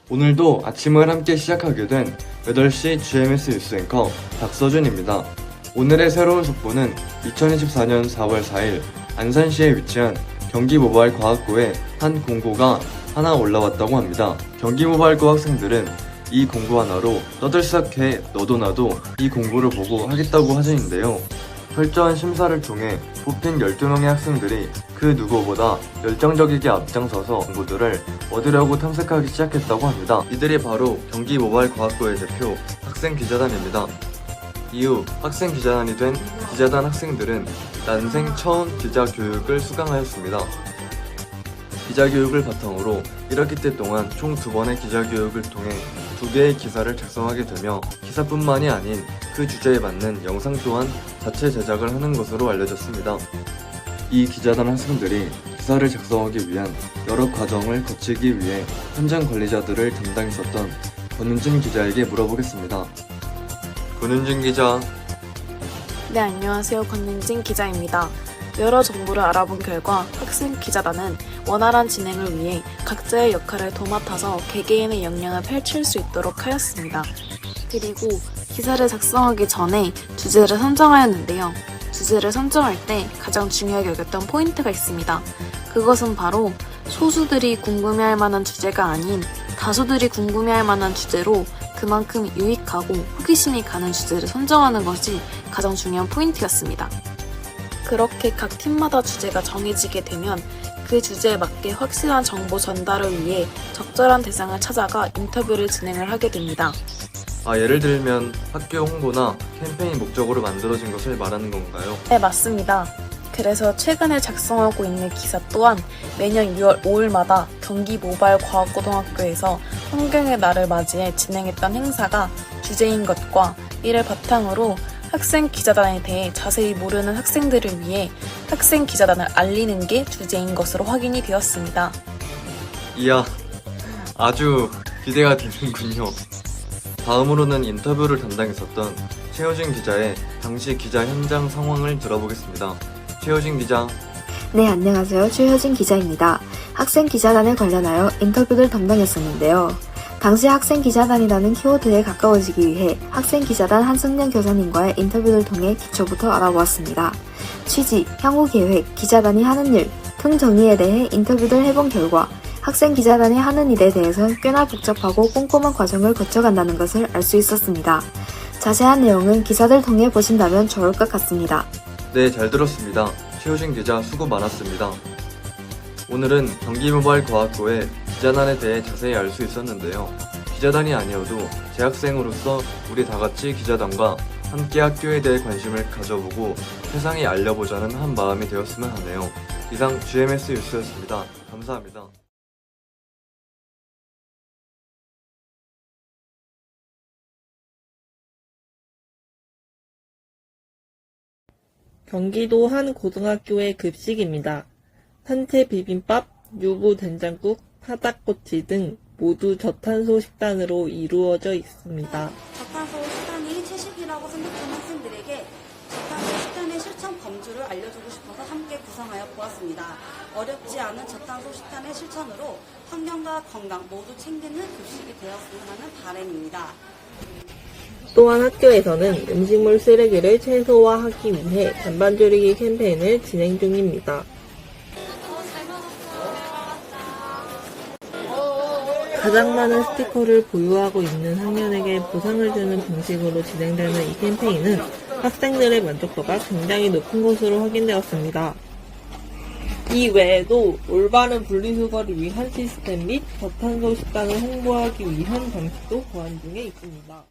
오늘도 아침을 함께 시작하게 된 8시 GMS 뉴스 앵커 박서준입니다. 오늘의 새로운 속보는 2024년 4월 4일 안산시에 위치한 경기모바일과학고에 한 공고가 하나 올라왔다고 합니다. 경기모바일고 학생들은 이 공고 하나로 떠들썩해 너도 나도 이 공고를 보고 하겠다고 하시는데요. 철저한 심사를 통해 뽑힌 12명의 학생들이 그 누구보다 열정적이게 앞장서서 공고들을 얻으려고 탐색하기 시작했다고 합니다. 이들이 바로 경기모바일과학고의 대표 학생기자단입니다. 이후 학생기자단이 된 기자단 학생들은 난생 처음 기자교육을 수강하였습니다. 기자교육을 바탕으로 1학기 때 동안 총 2번의 기자교육을 통해 2개의 기사를 작성하게 되며 기사뿐만이 아닌 그 주제에 맞는 영상 또한 자체 제작을 하는 것으로 알려졌습니다. 이 기자단 학생들이 기사를 작성하기 위한 여러 과정을 거치기 위해 현장 관리자들을 담당했었던 권은진 기자에게 물어보겠습니다. 권은진 기자. 네, 안녕하세요. 권은진 기자입니다. 여러 정보를 알아본 결과 학생 기자단은 원활한 진행을 위해 각자의 역할을 도맡아서 개개인의 역량을 펼칠 수 있도록 하였습니다. 그리고 기사를 작성하기 전에 주제를 선정하였는데요. 주제를 선정할 때 가장 중요하게 여겼던 포인트가 있습니다. 그것은 바로 소수들이 궁금해할 만한 주제가 아닌 다수들이 궁금해할 만한 주제로 그만큼 유익하고 호기심이 가는 주제를 선정하는 것이 가장 중요한 포인트였습니다. 그렇게 각 팀마다 주제가 정해지게 되면 그 주제에 맞게 확실한 정보 전달을 위해 적절한 대상을 찾아가 인터뷰를 진행을 하게 됩니다. 예를 들면 학교 홍보나 캠페인 목적으로 만들어진 것을 말하는 건가요? 네, 맞습니다. 그래서 최근에 작성하고 있는 기사 또한 매년 6월 5일마다 경기모바일과학고등학교에서 환경의 날을 맞이해 진행했던 행사가 주제인 것과 이를 바탕으로 학생 기자단에 대해 자세히 모르는 학생들을 위해 학생 기자단을 알리는 게 주제인 것으로 확인이 되었습니다. 이야, 아주 기대가 되는군요. 다음으로는 인터뷰를 담당했었던 최효진 기자의 당시 기자 현장 상황을 들어보겠습니다. 최효진 기자. 네, 안녕하세요. 최효진 기자입니다. 학생 기자단에 관련하여 인터뷰를 담당했었는데요. 당시 학생 기자단이라는 키워드에 가까워지기 위해 학생 기자단 한승년 교사님과의 인터뷰를 통해 기초부터 알아보았습니다. 취지, 향후 계획, 기자단이 하는 일 등 정의에 대해 인터뷰를 해본 결과 학생 기자단이 하는 일에 대해서 꽤나 복잡하고 꼼꼼한 과정을 거쳐간다는 것을 알 수 있었습니다. 자세한 내용은 기사를 통해 보신다면 좋을 것 같습니다. 네, 잘 들었습니다. 최효진 기자 수고 많았습니다. 오늘은 경기모바일과학고의 기자단에 대해 자세히 알 수 있었는데요. 기자단이 아니어도 재학생으로서 우리 다같이 기자단과 함께 학교에 대해 관심을 가져보고 세상에 알려보자는 한 마음이 되었으면 하네요. 이상 GMS 뉴스였습니다. 감사합니다. 경기도 한 고등학교의 급식입니다. 산채 비빔밥, 유부 된장국, 파닭꼬치 등 모두 저탄소 식단으로 이루어져 있습니다. 저탄소 식단이 채식이라고 생각하는 학생들에게 저탄소 식단의 실천 범주를 알려주고 싶어서 함께 구성하여 보았습니다. 어렵지 않은 저탄소 식단의 실천으로 환경과 건강 모두 챙기는 급식이 되었으면 하는 바람입니다. 또한 학교에서는 음식물 쓰레기를 최소화하기 위해 잔반 줄이기 캠페인을 진행 중입니다. 가장 많은 스티커를 보유하고 있는 학년에게 보상을 주는 방식으로 진행되는 이 캠페인은 학생들의 만족도가 굉장히 높은 것으로 확인되었습니다. 이 외에도 올바른 분리수거를 위한 시스템 및 저탄소 식단을 홍보하기 위한 방식도 보완 중에 있습니다.